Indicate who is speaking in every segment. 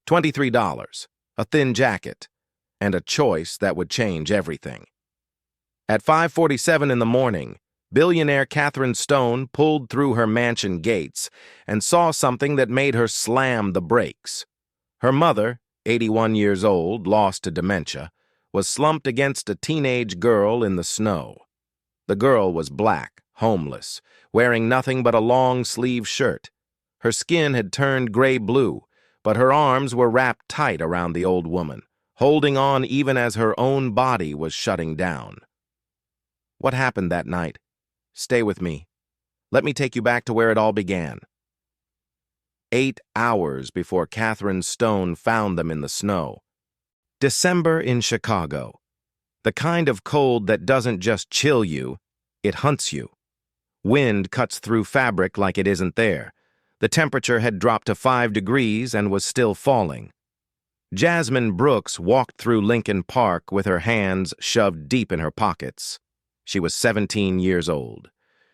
Speaker 1: $23, a thin jacket, and a choice that would change everything. At 5:47 in the morning, billionaire Catherine Stone pulled through her mansion gates and saw something that made her slam the brakes. Her mother, 81 years old, lost to dementia, was slumped against a teenage girl in the snow. The girl was black, homeless, wearing nothing but a long-sleeved shirt. Her skin had turned gray-blue, but her arms were wrapped tight around the old woman, holding on even as her own body was shutting down. What happened that night? Stay with me. Let me take you back to where it all began. 8 hours before Catherine Stone found them in the snow. December in Chicago. The kind of cold that doesn't just chill you, it hunts you. Wind cuts through fabric like it isn't there. The temperature had dropped to 5 degrees and was still falling. Jasmine Brooks walked through Lincoln Park with her hands shoved deep in her pockets. She was 17 years old.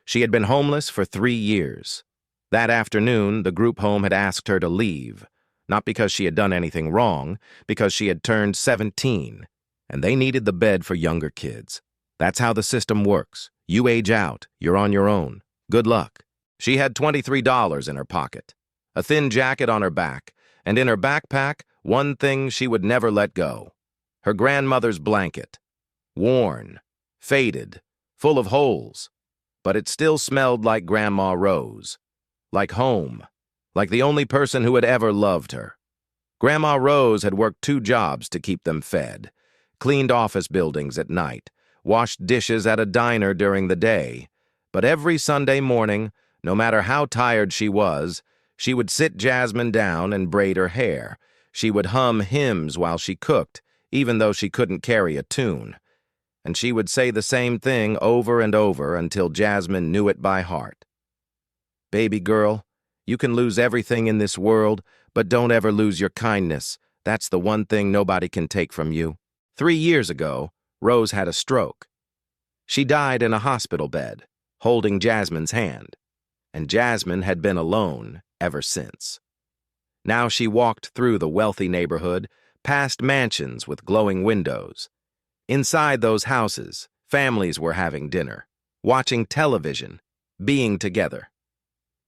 Speaker 1: She had been homeless for 3 years. That afternoon, the group home had asked her to leave, not because she had done anything wrong, because she had turned 17, and they needed the bed for younger kids. That's how the system works. You age out, you're on your own. Good luck. She had $23 in her pocket, a thin jacket on her back, and in her backpack, one thing she would never let go: her grandmother's blanket. Worn, faded, full of holes, but it still smelled like Grandma Rose, like home, like the only person who had ever loved her. Grandma Rose had worked 2 jobs to keep them fed, cleaned office buildings at night, washed dishes at a diner during the day, but every Sunday morning, no matter how tired she would sit Jasmine down and braid her hair. She would hum hymns while she cooked, even though she couldn't carry a tune. And she would say the same thing over and over until Jasmine knew it by heart. Baby girl, you can lose everything in this world, but don't ever lose your kindness. That's the one thing nobody can take from you. 3 years ago, Rose had a stroke. She died in a hospital bed, holding Jasmine's hand, and Jasmine had been alone ever since. Now she walked through the wealthy neighborhood, past mansions with glowing windows. Inside those houses, families were having dinner, watching television, being together.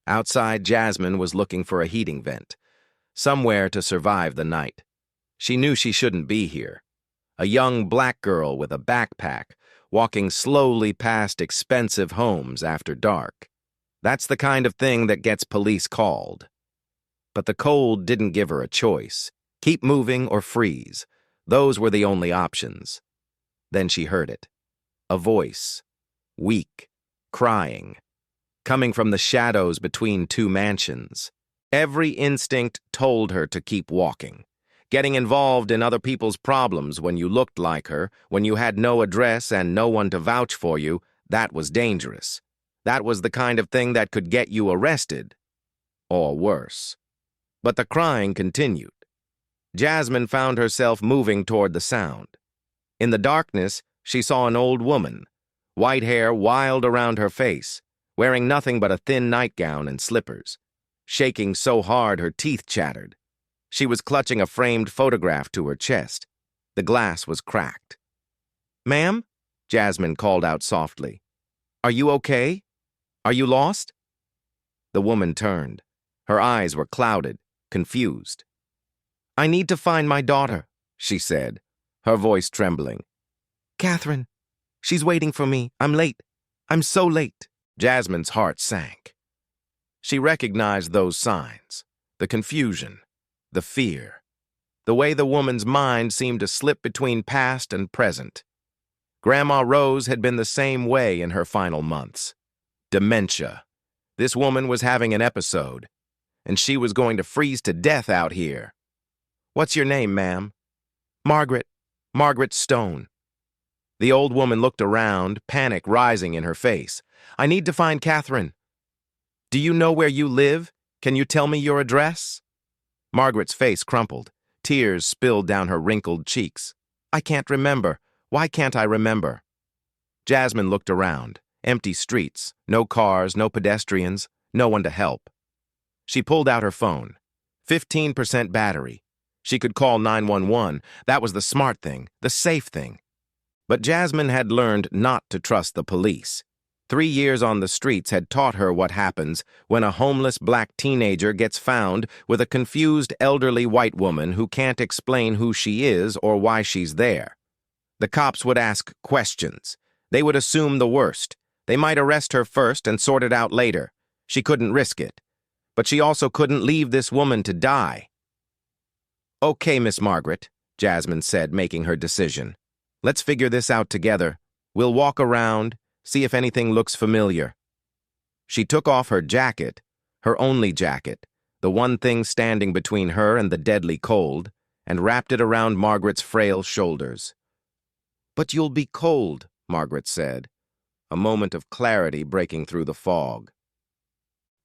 Speaker 1: Outside, Jasmine was looking for a heating vent, somewhere to survive the night. She knew she shouldn't be here. A young black girl with a backpack, walking slowly past expensive homes after dark. That's the kind of thing that gets police called. But the cold didn't give her a choice. Keep moving or freeze. Those were the only options. Then she heard it. A voice, weak, crying, coming from the shadows between 2 mansions. Every instinct told her to keep walking. Getting involved in other people's problems when you looked like her, when you had no address and no one to vouch for you, that was dangerous. That was the kind of thing that could get you arrested. Or worse. But the crying continued. Jasmine found herself moving toward the sound. In the darkness, she saw an old woman, white hair wild around her face, wearing nothing but a thin nightgown and slippers, shaking so hard her teeth chattered. She was clutching a framed photograph to her chest. The glass was cracked. "Ma'am?" Jasmine called out softly. "Are you okay? Are you lost?" The woman turned. Her eyes were clouded, confused. "I need to find my daughter," she said, her voice trembling. "Catherine, she's waiting for me. I'm late. I'm so late." Jasmine's heart sank. She recognized those signs, the confusion, the fear, the way the woman's mind seemed to slip between past and present. Grandma Rose had been the same way in her final months. Dementia. This woman was having an episode, and she was going to freeze to death out here. "What's your name, ma'am?" "Margaret. Margaret Stone." The old woman looked around, panic rising in her face. "I need to find Catherine." "Do you know where you live? Can you tell me your address?" Margaret's face crumpled. Tears spilled down her wrinkled cheeks. "I can't remember. Why can't I remember?" Jasmine looked around. Empty streets, no cars, no pedestrians, no one to help. She pulled out her phone. 15% battery. She could call 911. That was the smart thing, the safe thing. But Jasmine had learned not to trust the police. 3 years on the streets had taught her what happens when a homeless black teenager gets found with a confused elderly white woman who can't explain who she is or why she's there. The cops would ask questions. They would assume the worst. They might arrest her first and sort it out later. She couldn't risk it. But she also couldn't leave this woman to die. "Okay, Miss Margaret," Jasmine said, making her decision. "Let's figure this out together. We'll walk around, see if anything looks familiar." She took off her jacket, her only jacket, the one thing standing between her and the deadly cold, and wrapped it around Margaret's frail shoulders. "But you'll be cold," Margaret said, a moment of clarity breaking through the fog.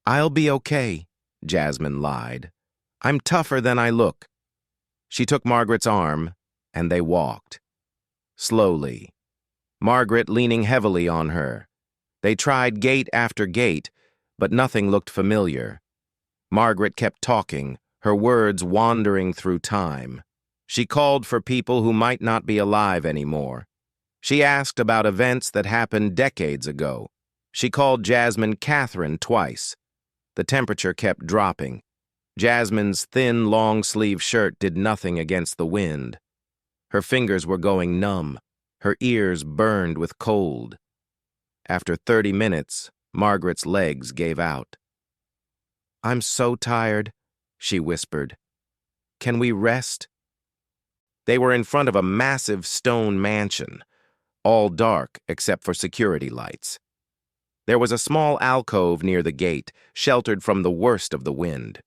Speaker 1: "I'll be okay," Jasmine lied. "I'm tougher than I look." She took Margaret's arm, and they walked. Slowly, Margaret leaning heavily on her. They tried gate after gate, but nothing looked familiar. Margaret kept talking, her words wandering through time. She called for people who might not be alive anymore. She asked about events that happened decades ago. She called Jasmine Catherine twice. The temperature kept dropping. Jasmine's thin, long-sleeve shirt did nothing against the wind. Her fingers were going numb. Her ears burned with cold. After 30 minutes, Margaret's legs gave out. "I'm so tired," she whispered. "Can we rest?" They were in front of a massive stone mansion, all dark except for security lights. There was a small alcove near the gate, sheltered from the worst of the wind.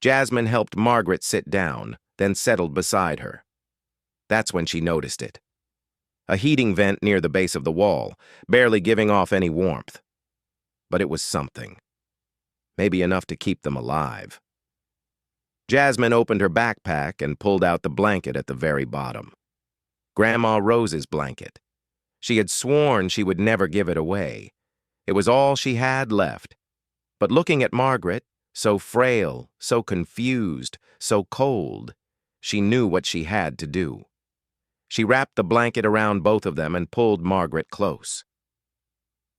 Speaker 1: Jasmine helped Margaret sit down, then settled beside her. That's when she noticed it. A heating vent near the base of the wall, barely giving off any warmth. But it was something. Maybe enough to keep them alive. Jasmine opened her backpack and pulled out the blanket at the very bottom. Grandma Rose's blanket. She had sworn she would never give it away. It was all she had left. But looking at Margaret, so frail, so confused, so cold, she knew what she had to do. She wrapped the blanket around both of them and pulled Margaret close.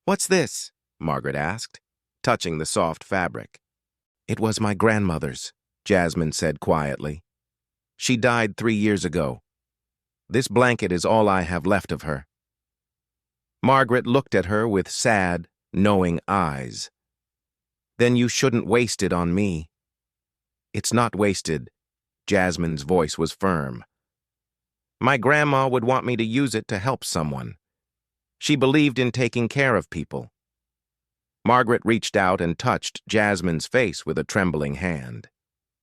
Speaker 1: "What's this?" Margaret asked, touching the soft fabric. "It was my grandmother's," Jasmine said quietly. "She died 3 years ago. This blanket is all I have left of her." Margaret looked at her with sad, knowing eyes. "Then you shouldn't waste it on me." "It's not wasted." Jasmine's voice was firm. "My grandma would want me to use it to help someone. She believed in taking care of people." Margaret reached out and touched Jasmine's face with a trembling hand.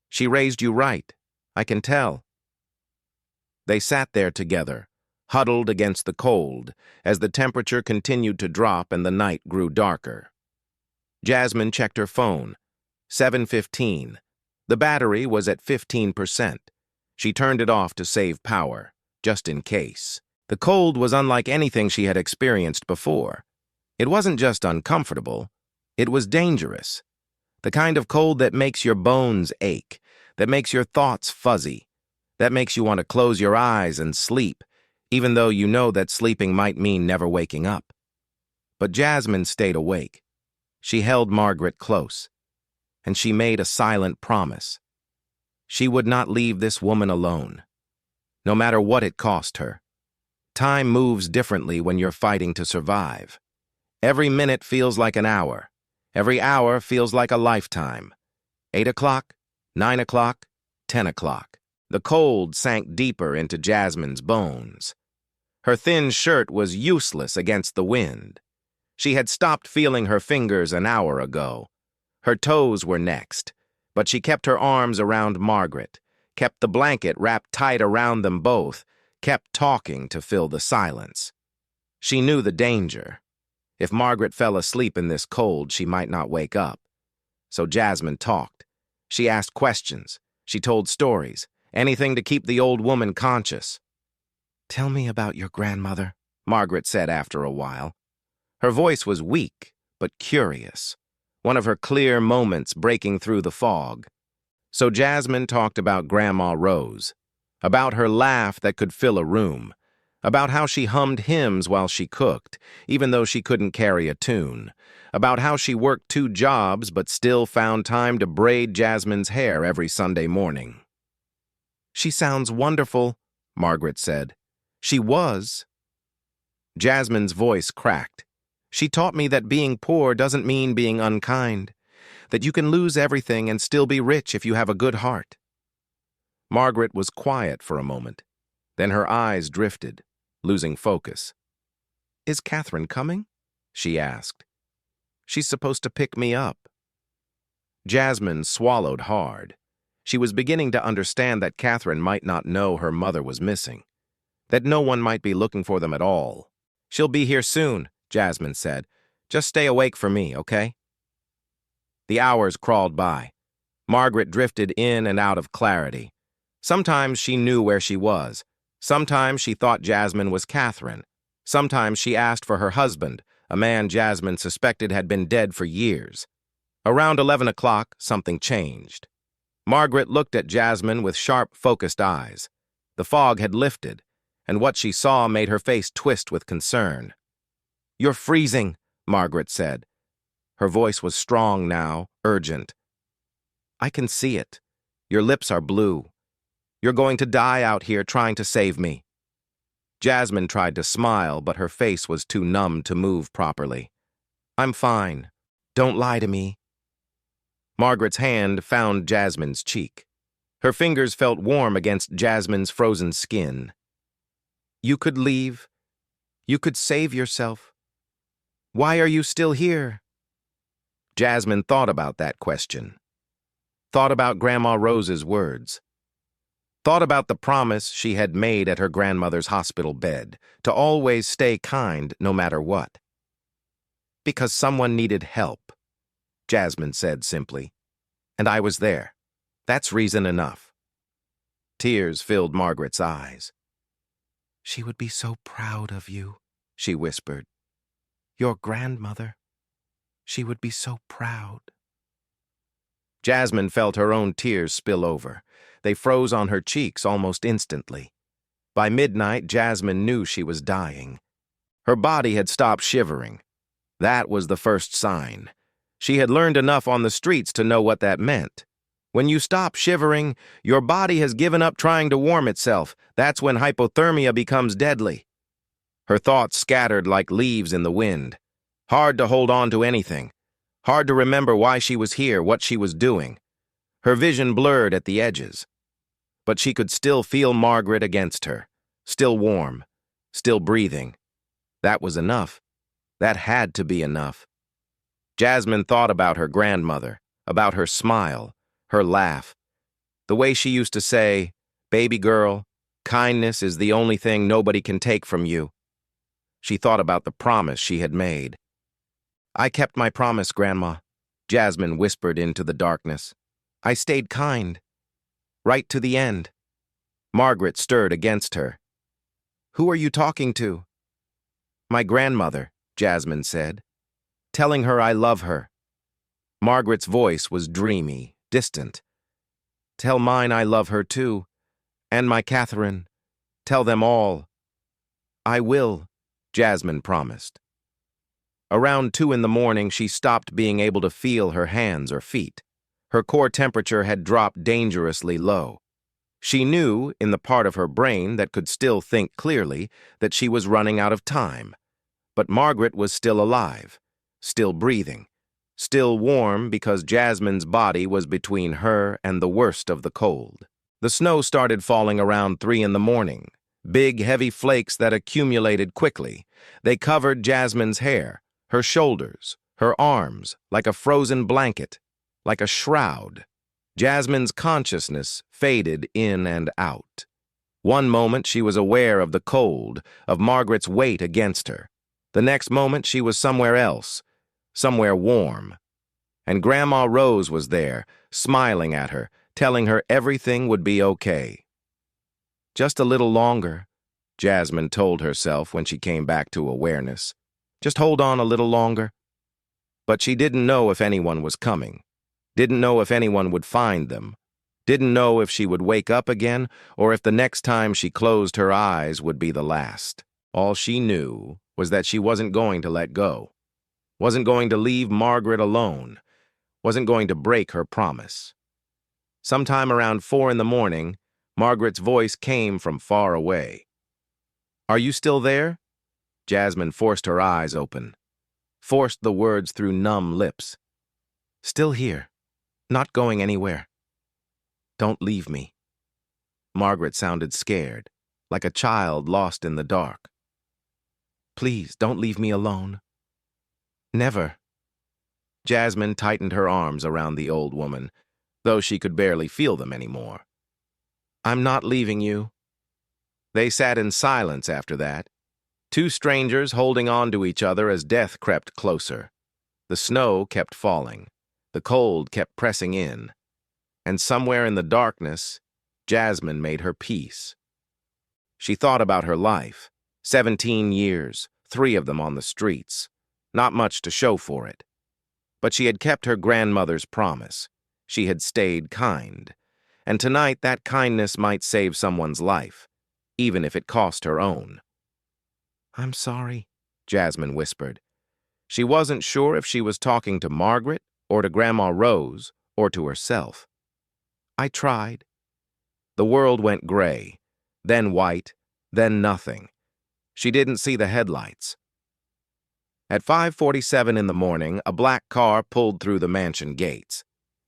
Speaker 1: "She raised you right. I can tell." They sat there together, huddled against the cold, as the temperature continued to drop and the night grew darker. Jasmine checked her phone. 7:15. The battery was at 15%. She turned it off to save power, just in case. The cold was unlike anything she had experienced before. It wasn't just uncomfortable, it was dangerous. The kind of cold that makes your bones ache, that makes your thoughts fuzzy, that makes you want to close your eyes and sleep, even though you know that sleeping might mean never waking up. But Jasmine stayed awake. She held Margaret close, and she made a silent promise. She would not leave this woman alone, no matter what it cost her. Time moves differently when you're fighting to survive. Every minute feels like an hour. Every hour feels like a lifetime. 8 o'clock, 9 o'clock, 10 o'clock. The cold sank deeper into Jasmine's bones. Her thin shirt was useless against the wind. She had stopped feeling her fingers an hour ago. Her toes were next, but she kept her arms around Margaret, kept the blanket wrapped tight around them both, kept talking to fill the silence. She knew the danger. If Margaret fell asleep in this cold, she might not wake up. So Jasmine talked. She asked questions. She told stories, anything to keep the old woman conscious. "Tell me about your grandmother," Margaret said after a while. Her voice was weak, but curious, one of her clear moments breaking through the fog. So Jasmine talked about Grandma Rose, about her laugh that could fill a room, about how she hummed hymns while she cooked, even though she couldn't carry a tune, about how she worked 2 jobs but still found time to braid Jasmine's hair every Sunday morning. "She sounds wonderful," Margaret said. "She was." Jasmine's voice cracked. "She taught me that being poor doesn't mean being unkind, that you can lose everything and still be rich if you have a good heart." Margaret was quiet for a moment. Then her eyes drifted, losing focus. "Is Catherine coming?" she asked. "She's supposed to pick me up." Jasmine swallowed hard. She was beginning to understand that Catherine might not know her mother was missing, that no one might be looking for them at all. "She'll be here soon," Jasmine said. "Just stay awake for me, okay?" The hours crawled by. Margaret drifted in and out of clarity. Sometimes she knew where she was. Sometimes she thought Jasmine was Catherine. Sometimes she asked for her husband, a man Jasmine suspected had been dead for years. Around 11 o'clock, something changed. Margaret looked at Jasmine with sharp, focused eyes. The fog had lifted, and what she saw made her face twist with concern. "You're freezing," Margaret said. Her voice was strong now, urgent. "I can see it. Your lips are blue. You're going to die out here trying to save me." Jasmine tried to smile, but her face was too numb to move properly. "I'm fine. Don't lie to me." Margaret's hand found Jasmine's cheek. Her fingers felt warm against Jasmine's frozen skin. "You could leave. You could save yourself. Why are you still here?" Jasmine thought about that question. Thought about Grandma Rose's words. Thought about the promise she had made at her grandmother's hospital bed, to always stay kind no matter what. "Because someone needed help," Jasmine said simply. "And I was there. That's reason enough." Tears filled Margaret's eyes. "She would be so proud of you," she whispered. "Your grandmother. She would be so proud." Jasmine felt her own tears spill over. They froze on her cheeks almost instantly. By midnight, Jasmine knew she was dying. Her body had stopped shivering. That was the first sign. She had learned enough on the streets to know what that meant. When you stop shivering, your body has given up trying to warm itself. That's when hypothermia becomes deadly. Her thoughts scattered like leaves in the wind. Hard to hold on to anything. Hard to remember why she was here, what she was doing. Her vision blurred at the edges. But she could still feel Margaret against her, still warm, still breathing. That was enough. That had to be enough. Jasmine thought about her grandmother, about her smile, her laugh. The way she used to say, "Baby girl, kindness is the only thing nobody can take from you." She thought about the promise she had made. "I kept my promise, Grandma," Jasmine whispered into the darkness. "I stayed kind. Right to the end." Margaret stirred against her. "Who are you talking to?" "My grandmother," Jasmine said. "Telling her I love her." Margaret's voice was dreamy, distant. "Tell mine I love her too. And my Catherine. Tell them all." "I will," Jasmine promised. Around 2 in the morning, she stopped being able to feel her hands or feet. Her core temperature had dropped dangerously low. She knew, in the part of her brain that could still think clearly, that she was running out of time. But Margaret was still alive, still breathing, still warm because Jasmine's body was between her and the worst of the cold. The snow started falling around 3 in the morning, big, heavy flakes that accumulated quickly. They covered Jasmine's hair, her shoulders, her arms, like a frozen blanket, like a shroud. Jasmine's consciousness faded in and out. One moment she was aware of the cold, of Margaret's weight against her. The next moment she was somewhere else, somewhere warm. And Grandma Rose was there, smiling at her, telling her everything would be okay. "Just a little longer," Jasmine told herself when she came back to awareness. "Just hold on a little longer." But she didn't know if anyone was coming, didn't know if anyone would find them. Didn't know if she would wake up again or if the next time she closed her eyes would be the last. All she knew was that she wasn't going to let go, wasn't going to leave Margaret alone, wasn't going to break her promise. Sometime around 4 in the morning, Margaret's voice came from far away. "Are you still there?" Jasmine forced her eyes open, forced the words through numb lips. "Still here, not going anywhere. Don't leave me." Margaret sounded scared, like a child lost in the dark. "Please, don't leave me alone." "Never." Jasmine tightened her arms around the old woman, though she could barely feel them anymore. "I'm not leaving you." They sat in silence after that, two strangers holding on to each other as death crept closer. The snow kept falling, the cold kept pressing in, and somewhere in the darkness, Jasmine made her peace. She thought about her life, 17 years, 3 of them on the streets, not much to show for it. But she had kept her grandmother's promise. She had stayed kind, and tonight that kindness might save someone's life, even if it cost her own. "I'm sorry," Jasmine whispered. She wasn't sure if she was talking to Margaret or to Grandma Rose or to herself. "I tried." The world went gray, then white, then nothing. She didn't see the headlights. At 5:47 in the morning, a black car pulled through the mansion gates.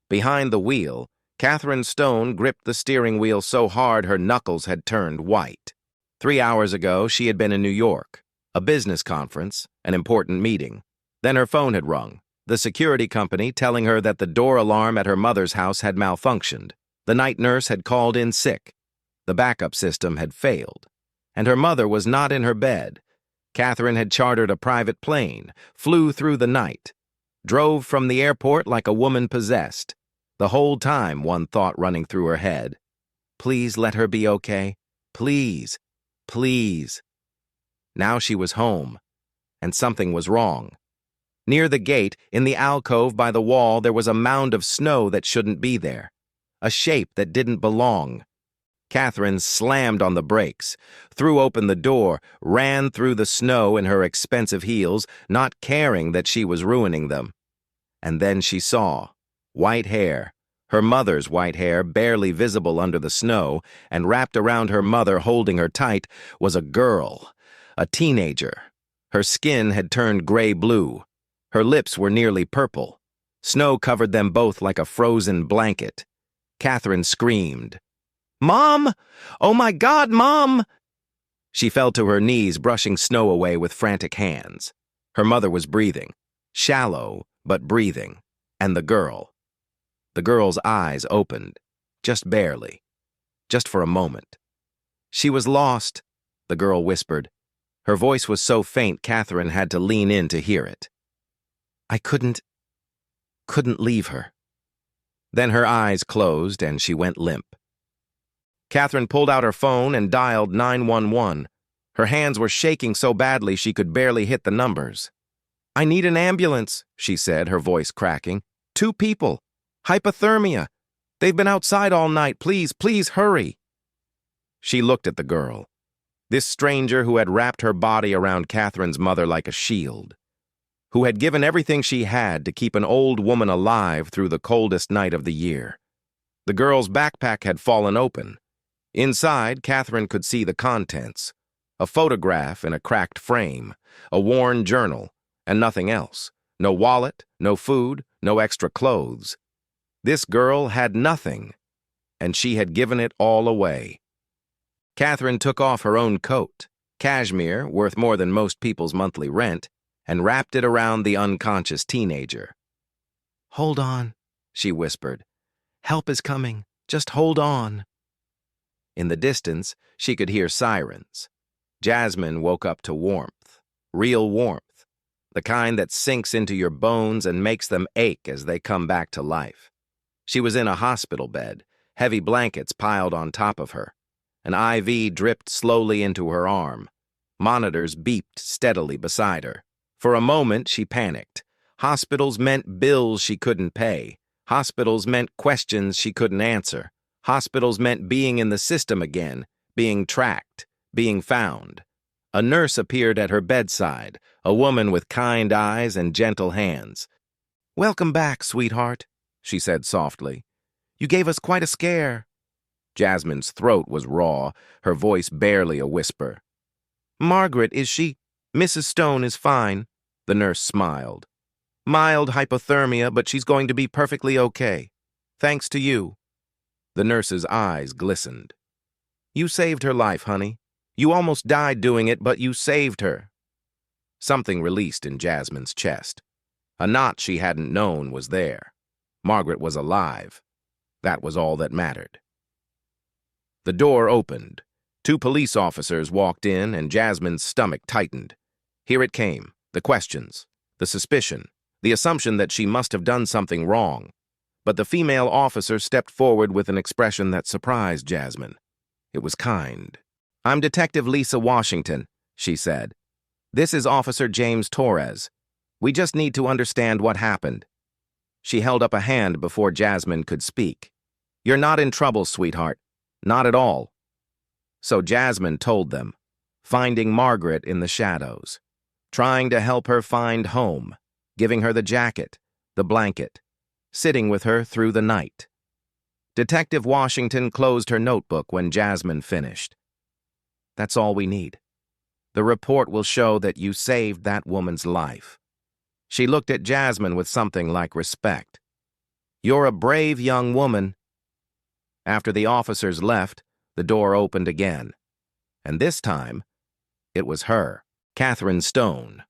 Speaker 1: Behind the wheel, Catherine Stone gripped the steering wheel so hard her knuckles had turned white. 3 hours ago, she had been in New York, a business conference, an important meeting. Then her phone had rung, the security company telling her that the door alarm at her mother's house had malfunctioned. The night nurse had called in sick. The backup system had failed. And her mother was not in her bed. Catherine had chartered a private plane, flew through the night, drove from the airport like a woman possessed. The whole time, one thought running through her head. Please let her be okay. Please, please. Now she was home, and something was wrong. Near the gate, in the alcove by the wall, there was a mound of snow that shouldn't be there, a shape that didn't belong. Catherine slammed on the brakes, threw open the door, ran through the snow in her expensive heels, not caring that she was ruining them. And then she saw white hair, her mother's white hair barely visible under the snow, and wrapped around her mother, holding her tight, was a girl, a teenager. Her skin had turned gray-blue. Her lips were nearly purple. Snow covered them both like a frozen blanket. Catherine screamed, "Mom! Oh my God, Mom!" She fell to her knees, brushing snow away with frantic hands. Her mother was breathing, shallow, but breathing. And the girl's eyes opened, just barely, just for a moment. "She was lost," the girl whispered. Her voice was so faint Catherine had to lean in to hear it. "I couldn't leave her." Then her eyes closed and she went limp. Catherine pulled out her phone and dialed 911. Her hands were shaking so badly she could barely hit the numbers. "I need an ambulance," she said, her voice cracking. "2 people. Hypothermia. They've been outside all night. Please, please hurry." She looked at the girl, this stranger who had wrapped her body around Catherine's mother like a shield, who had given everything she had to keep an old woman alive through the coldest night of the year. The girl's backpack had fallen open. Inside, Catherine could see the contents: a photograph in a cracked frame, a worn journal, and nothing else. No wallet, no food, no extra clothes. This girl had nothing, and she had given it all away. Catherine took off her own coat, cashmere, worth more than most people's monthly rent, and wrapped it around the unconscious teenager. "Hold on," she whispered. "Help is coming. Just hold on." In the distance, she could hear sirens. Jasmine woke up to warmth, real warmth, the kind that sinks into your bones and makes them ache as they come back to life. She was in a hospital bed, heavy blankets piled on top of her. An IV dripped slowly into her arm. Monitors beeped steadily beside her. For a moment, she panicked. Hospitals meant bills she couldn't pay. Hospitals meant questions she couldn't answer. Hospitals meant being in the system again, being tracked, being found. A nurse appeared at her bedside, a woman with kind eyes and gentle hands. "Welcome back, sweetheart," she said softly. "You gave us quite a scare." Jasmine's throat was raw, her voice barely a whisper. "Margaret, is she—" "Mrs. Stone is fine," the nurse smiled. "Mild hypothermia, but she's going to be perfectly okay. Thanks to you." The nurse's eyes glistened. "You saved her life, honey. You almost died doing it, but you saved her." Something released in Jasmine's chest. A knot she hadn't known was there. Margaret was alive. That was all that mattered. The door opened. 2 police officers walked in, and Jasmine's stomach tightened. Here it came, the questions, the suspicion, the assumption that she must have done something wrong. But the female officer stepped forward with an expression that surprised Jasmine. It was kind. "I'm Detective Lisa Washington," she said. "This is Officer James Torres. We just need to understand what happened." She held up a hand before Jasmine could speak. "You're not in trouble, sweetheart. Not at all." So Jasmine told them, finding Margaret in the shadows, trying to help her find home, giving her the jacket, the blanket, sitting with her through the night. Detective Washington closed her notebook when Jasmine finished. "That's all we need. The report will show that you saved that woman's life." She looked at Jasmine with something like respect. "You're a brave young woman." After the officers left, the door opened again. And this time, it was her, Catherine Stone,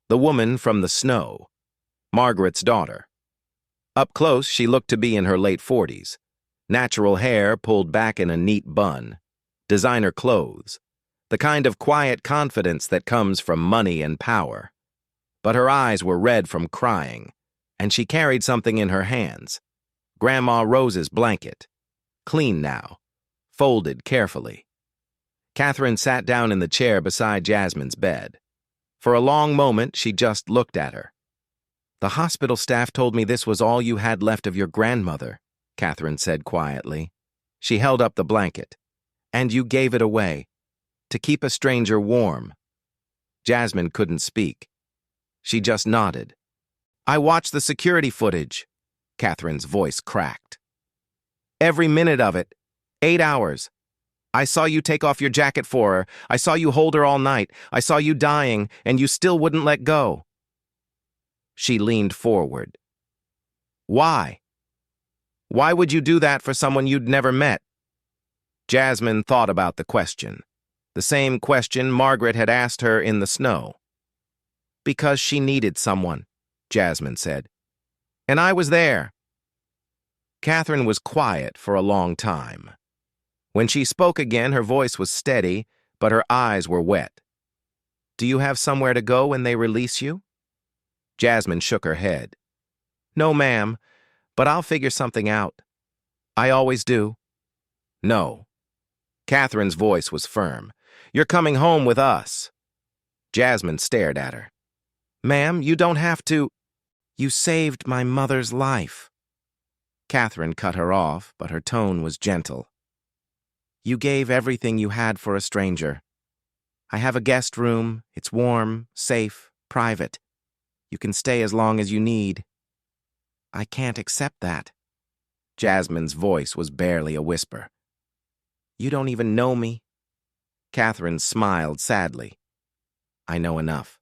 Speaker 1: the woman from the snow, Margaret's daughter. Up close, she looked to be in her late 40s. Natural hair pulled back in a neat bun, designer clothes, the kind of quiet confidence that comes from money and power. But her eyes were red from crying, and she carried something in her hands. Grandma Rose's blanket, clean now, folded carefully. Catherine sat down in the chair beside Jasmine's bed. For a long moment, she just looked at her. "The hospital staff told me this was all you had left of your grandmother," Catherine said quietly. She held up the blanket. "And you gave it away, to keep a stranger warm." Jasmine couldn't speak. She just nodded. "I watched the security footage," Catherine's voice cracked. "Every minute of it. 8 hours. I saw you take off your jacket for her. I saw you hold her all night. I saw you dying, and you still wouldn't let go." She leaned forward. "Why? Why would you do that for someone you'd never met?" Jasmine thought about the question. The same question Margaret had asked her in the snow. "Because she needed someone," Jasmine said. "And I was there." Catherine was quiet for a long time. When she spoke again, her voice was steady, but her eyes were wet. "Do you have somewhere to go when they release you?" Jasmine shook her head. "No, ma'am, but I'll figure something out. I always do." "No." Catherine's voice was firm. "You're coming home with us." Jasmine stared at her. "Ma'am, you don't have to—" "You saved my mother's life." Catherine cut her off, but her tone was gentle. "You gave everything you had for a stranger. I have a guest room. It's warm, safe, private. You can stay as long as you need." "I can't accept that." Jasmine's voice was barely a whisper. "You don't even know me." Catherine smiled sadly. "I know enough."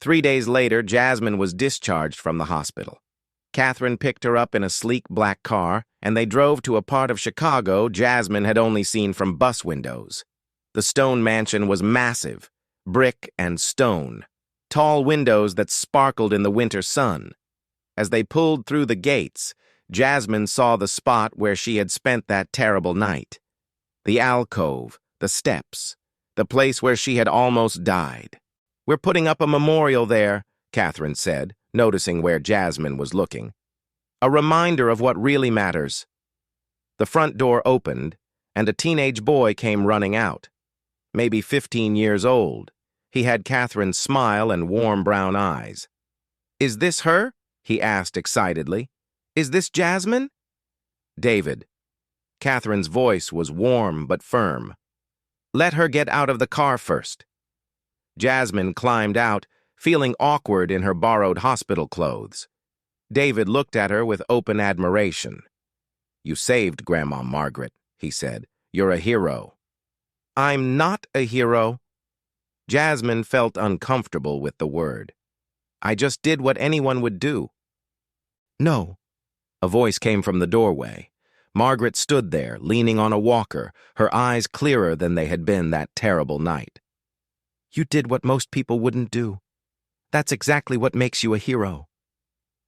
Speaker 1: 3 days later, Jasmine was discharged from the hospital. Catherine picked her up in a sleek black car, and they drove to a part of Chicago Jasmine had only seen from bus windows. The Stone mansion was massive, brick and stone, tall windows that sparkled in the winter sun. As they pulled through the gates, Jasmine saw the spot where she had spent that terrible night. The alcove, the steps, the place where she had almost died. "We're putting up a memorial there," Catherine said, noticing where Jasmine was looking. "A reminder of what really matters." The front door opened, and a teenage boy came running out. Maybe 15 years old. He had Catherine's smile and warm brown eyes. "Is this her?" he asked excitedly. "Is this Jasmine?" "David," Catherine's voice was warm but firm. "Let her get out of the car first." Jasmine climbed out, feeling awkward in her borrowed hospital clothes. David looked at her with open admiration. "You saved Grandma Margaret," he said. "You're a hero." "I'm not a hero." Jasmine felt uncomfortable with the word. "I just did what anyone would do." "No." A voice came from the doorway. Margaret stood there, leaning on a walker, her eyes clearer than they had been that terrible night. "You did what most people wouldn't do. That's exactly what makes you a hero."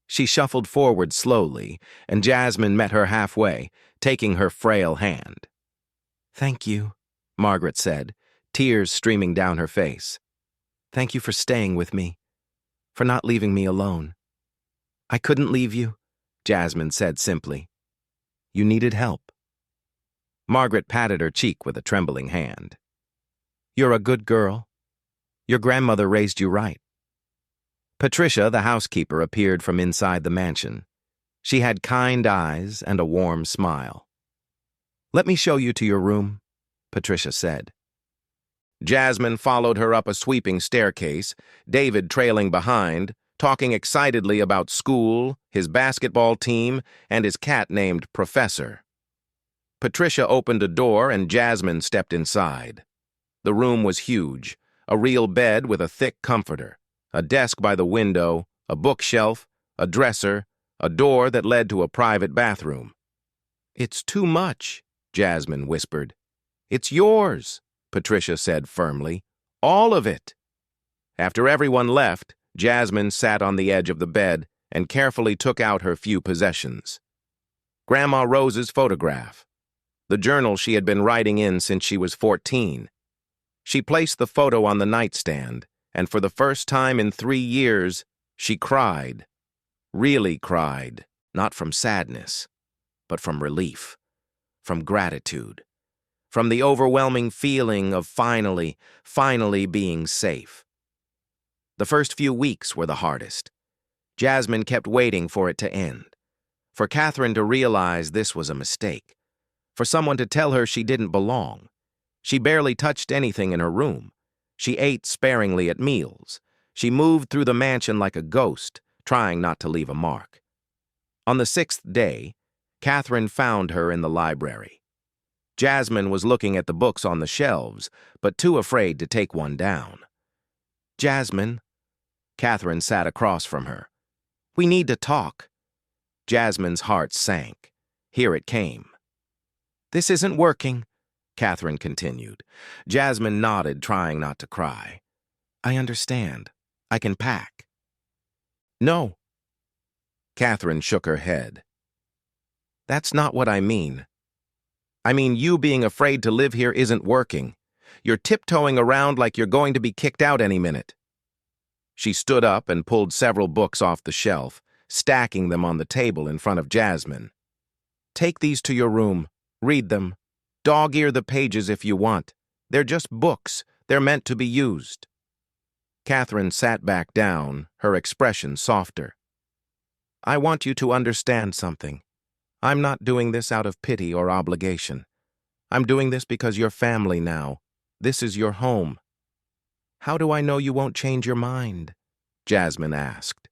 Speaker 1: She shuffled forward slowly, and Jasmine met her halfway, taking her frail hand. "Thank you," Margaret said, tears streaming down her face. "Thank you for staying with me, for not leaving me alone." "I couldn't leave you," Jasmine said simply. "You needed help." Margaret patted her cheek with a trembling hand. "You're a good girl. Your grandmother raised you right." Patricia, the housekeeper, appeared from inside the mansion. She had kind eyes and a warm smile. "Let me show you to your room," Patricia said. Jasmine followed her up a sweeping staircase, David trailing behind, talking excitedly about school, his basketball team, and his cat named Professor. Patricia opened a door and Jasmine stepped inside. The room was huge, a real bed with a thick comforter, a desk by the window, a bookshelf, a dresser, a door that led to a private bathroom. "It's too much," Jasmine whispered. "It's yours," Patricia said firmly. "All of it." After everyone left, Jasmine sat on the edge of the bed and carefully took out her few possessions. Grandma Rose's photograph, the journal she had been writing in since she was 14. She placed the photo on the nightstand, and for the first time in 3 years, she cried. Really cried, not from sadness, but from relief, from gratitude, from the overwhelming feeling of finally being safe. The first few weeks were the hardest. Jasmine kept waiting for it to end, for Catherine to realize this was a mistake, for someone to tell her she didn't belong. She barely touched anything in her room. She ate sparingly at meals. She moved through the mansion like a ghost, trying not to leave a mark. On the 6th day, Catherine found her in the library. Jasmine was looking at the books on the shelves, but too afraid to take one down. "Jasmine." Catherine sat across from her. "We need to talk." Jasmine's heart sank. Here it came. "This isn't working," Catherine continued. Jasmine nodded, trying not to cry. "I understand. I can pack." "No." Catherine shook her head. "That's not what I mean. I mean, you being afraid to live here isn't working. You're tiptoeing around like you're going to be kicked out any minute." She stood up and pulled several books off the shelf, stacking them on the table in front of Jasmine. "Take these to your room. Read them. Dog-ear the pages if you want. They're just books. They're meant to be used." Catherine sat back down, her expression softer. "I want you to understand something. I'm not doing this out of pity or obligation. I'm doing this because you're family now. This is your home." "How do I know you won't change your mind?" Jasmine asked,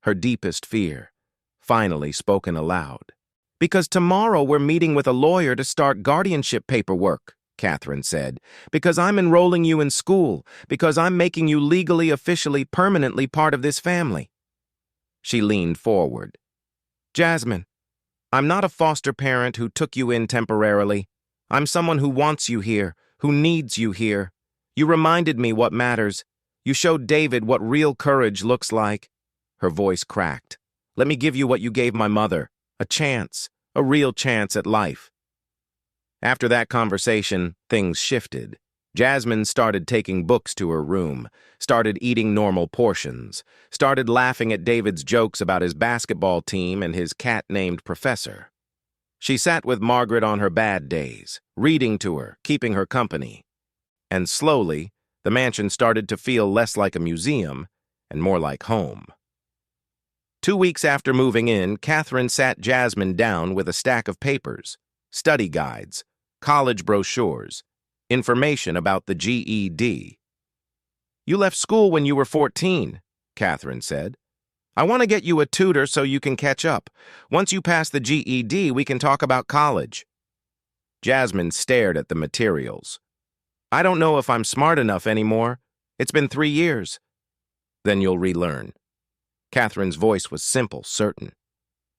Speaker 1: her deepest fear, finally spoken aloud. "Because tomorrow we're meeting with a lawyer to start guardianship paperwork," Catherine said. "Because I'm enrolling you in school. Because I'm making you legally, officially, permanently part of this family." She leaned forward. "Jasmine, I'm not a foster parent who took you in temporarily. I'm someone who wants you here, who needs you here. You reminded me what matters. You showed David what real courage looks like." Her voice cracked. "Let me give you what you gave my mother. A chance, a real chance at life." After that conversation, things shifted. Jasmine started taking books to her room, started eating normal portions, started laughing at David's jokes about his basketball team and his cat named Professor. She sat with Margaret on her bad days, reading to her, keeping her company. And slowly, the mansion started to feel less like a museum and more like home. 2 weeks after moving in, Catherine sat Jasmine down with a stack of papers. study guides, college brochures, information about the GED. You left school when you were 14, Catherine said. I want to get you a tutor so you can catch up. Once you pass the GED, we can talk about college. Jasmine stared at the materials. I don't know if I'm smart enough anymore. It's been 3 years. Then you'll relearn. Catherine's voice was simple, certain.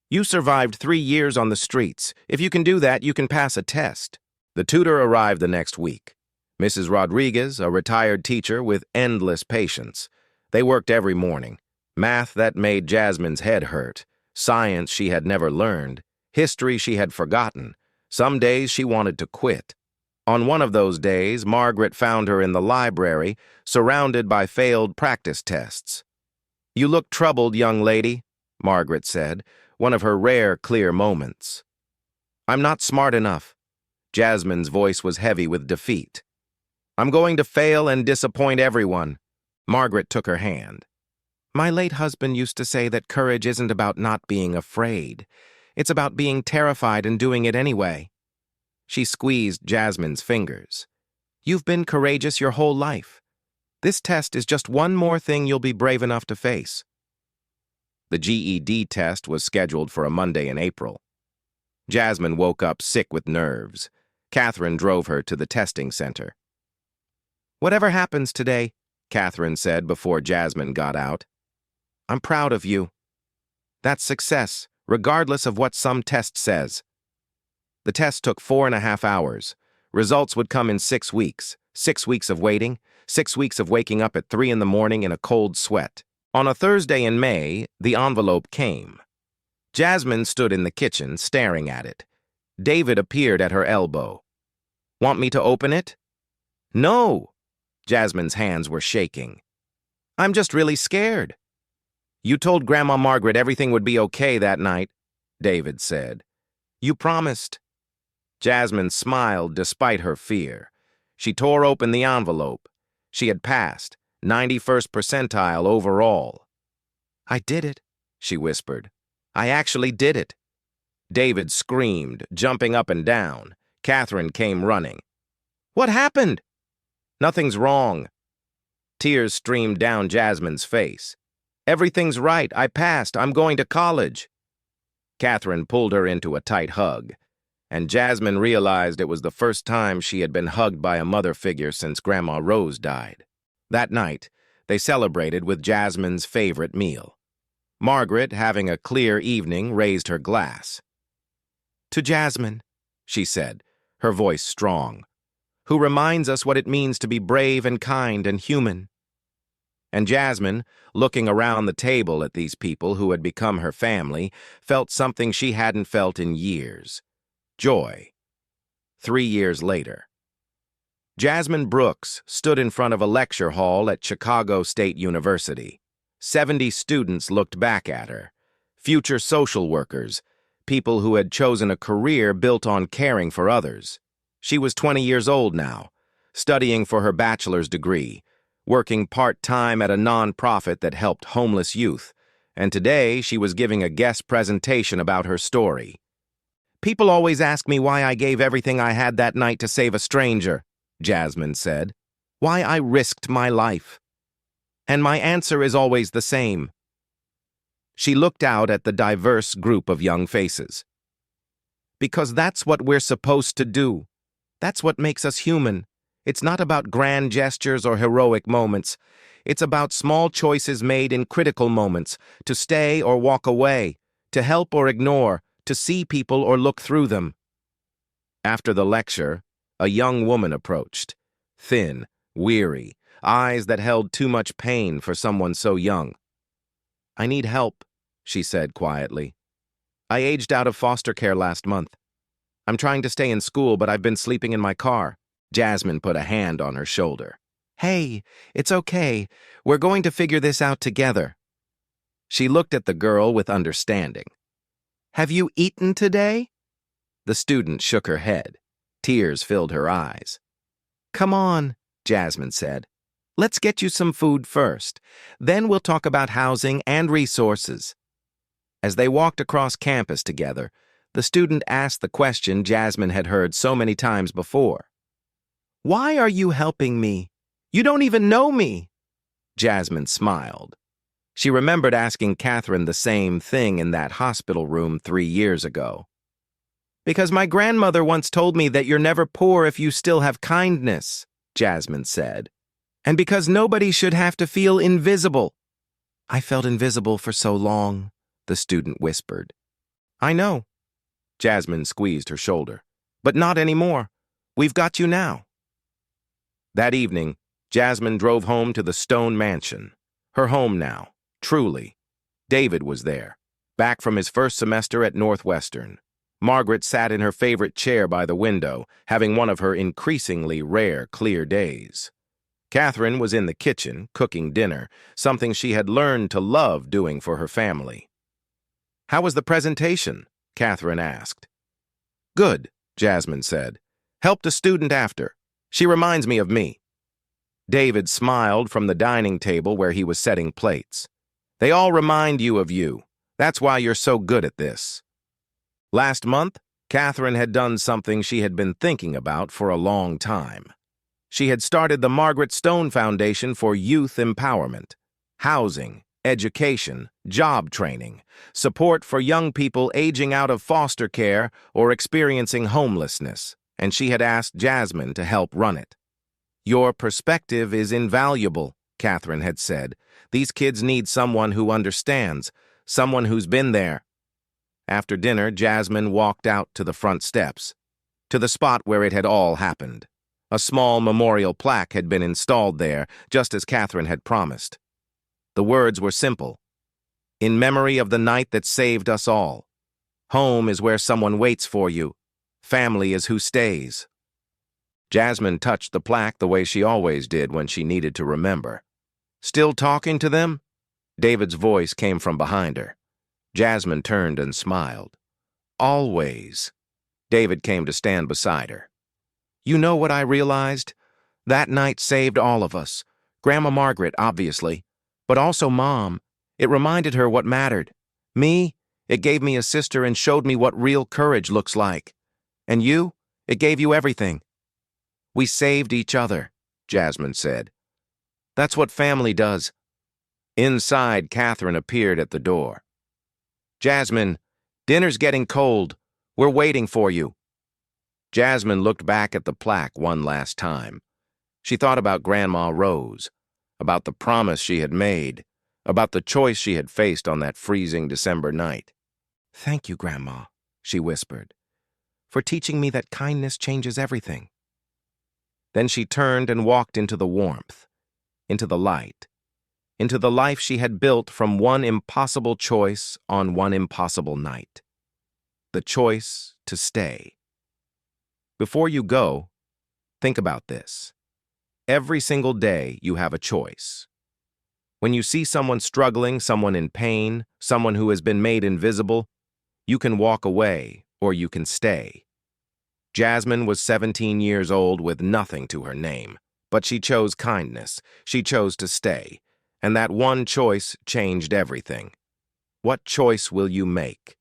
Speaker 1: You survived 3 years on the streets. If you can do that, you can pass a test. The tutor arrived the next week. Mrs. Rodriguez, a retired teacher with endless patience. They worked every morning. Math that made Jasmine's head hurt. Science she had never learned. History she had forgotten. Some days she wanted to quit. On one of those days, Margaret found her in the library, surrounded by failed practice tests. You look troubled, young lady, Margaret said, one of her rare clear moments. I'm not smart enough. Jasmine's voice was heavy with defeat. I'm going to fail and disappoint everyone. Margaret took her hand. My late husband used to say that courage isn't about not being afraid. It's about being terrified and doing it anyway. She squeezed Jasmine's fingers. You've been courageous your whole life. This test is just one more thing you'll be brave enough to face. The GED test was scheduled for a Monday in April. Jasmine woke up sick with nerves. Catherine drove her to the testing center. Whatever happens today, Catherine said before Jasmine got out, I'm proud of you. That's success, regardless of what some test says. The test took 4.5 hours. Results would come in 6 weeks. 6 weeks of waiting, 6 weeks of waking up at 3 in the morning in a cold sweat. On a Thursday in May, the envelope came. Jasmine stood in the kitchen, staring at it. David appeared at her elbow. Want me to open it? No. Jasmine's hands were shaking. I'm just really scared. You told Grandma Margaret everything would be okay that night, David said. You promised. Jasmine smiled despite her fear. She tore open the envelope. She had passed, 91st percentile overall. I did it, she whispered. I actually did it. David screamed, jumping up and down. Catherine came running. What happened? Nothing's wrong. Tears streamed down Jasmine's face. Everything's right. I passed. I'm going to college. Catherine pulled her into a tight hug, and Jasmine realized it was the first time she had been hugged by a mother figure since Grandma Rose died. That night, they celebrated with Jasmine's favorite meal. Margaret, having a clear evening, raised her glass. To Jasmine, she said, her voice strong, who reminds us what it means to be brave and kind and human. And Jasmine, looking around the table at these people who had become her family, felt something she hadn't felt in years. Joy. 3 years later. Jasmine Brooks stood in front of a lecture hall at Chicago State University. 70 students looked back at her. Future social workers, people who had chosen a career built on caring for others. She was 20 years old now, studying for her bachelor's degree, working part-time at a non-profit that helped homeless youth, and today she was giving a guest presentation about her story. People always ask me why I gave everything I had that night to save a stranger, Jasmine said. Why I risked my life. And my answer is always the same. She looked out at the diverse group of young faces. Because that's what we're supposed to do. That's what makes us human. It's not about grand gestures or heroic moments. It's about small choices made in critical moments, to stay or walk away, to help or ignore, to see people or look through them. After the lecture, a young woman approached, thin, weary, eyes that held too much pain for someone so young. I need help, she said quietly. I aged out of foster care last month. I'm trying to stay in school, but I've been sleeping in my car. Jasmine put a hand on her shoulder. Hey, it's okay. We're going to figure this out together. She looked at the girl with understanding. Have you eaten today? The student shook her head. Tears filled her eyes. Come on, Jasmine said. Let's get you some food first. Then we'll talk about housing and resources. As they walked across campus together, The student asked the question Jasmine had heard so many times before. "Why are you helping me? You don't even know me." Jasmine smiled. She remembered asking Catherine the same thing in that hospital room 3 years ago. "Because my grandmother once told me that you're never poor if you still have kindness," Jasmine said. "And because nobody should have to feel invisible." "I felt invisible for so long," the student whispered. "I know." Jasmine squeezed her shoulder. "But not anymore. We've got you now." That evening, Jasmine drove home to the Stone Mansion. Her home now, truly. David was there, back from his first semester at Northwestern. Margaret sat in her favorite chair by the window, having one of her increasingly rare clear days. Catherine was in the kitchen, cooking dinner, something she had learned to love doing for her family. "How was the presentation?" Catherine asked. "Good," Jasmine said. "Helped a student after. She reminds me of me." David smiled from the dining table where he was setting plates. "They all remind you of you. That's why you're so good at this." Last month, Catherine had done something she had been thinking about for a long time. She had started the Margaret Stone Foundation for Youth Empowerment, housing, education, job training, support for young people aging out of foster care or experiencing homelessness, and she had asked Jasmine to help run it. "Your perspective is invaluable," Catherine had said. "These kids need someone who understands, someone who's been there." After dinner, Jasmine walked out to the front steps, to the spot where it had all happened. A small memorial plaque had been installed there, just as Catherine had promised. The words were simple. "In memory of the night that saved us all. Home is where someone waits for you. Family is who stays." Jasmine touched the plaque the way she always did when she needed to remember. "Still talking to them?" David's voice came from behind her. Jasmine turned and smiled. "Always." David came to stand beside her. "You know what I realized? That night saved all of us. Grandma Margaret, obviously, but also Mom. It reminded her what mattered. Me, it gave me a sister and showed me what real courage looks like. And you, it gave you everything." "We saved each other," Jasmine said. "That's what family does." Inside, Catherine appeared at the door. "Jasmine, dinner's getting cold. We're waiting for you." Jasmine looked back at the plaque one last time. She thought about Grandma Rose, about the promise she had made, about the choice she had faced on that freezing December night. "Thank you, Grandma," she whispered, "for teaching me that kindness changes everything." Then she turned and walked into the warmth, into the light, into the life she had built from one impossible choice on one impossible night. The choice to stay. Before you go, think about this. Every single day you have a choice. When you see someone struggling, someone in pain, someone who has been made invisible, you can walk away or you can stay. Jasmine was 17 years old with nothing to her name, but she chose kindness. She chose to stay, and that one choice changed everything. What choice will you make?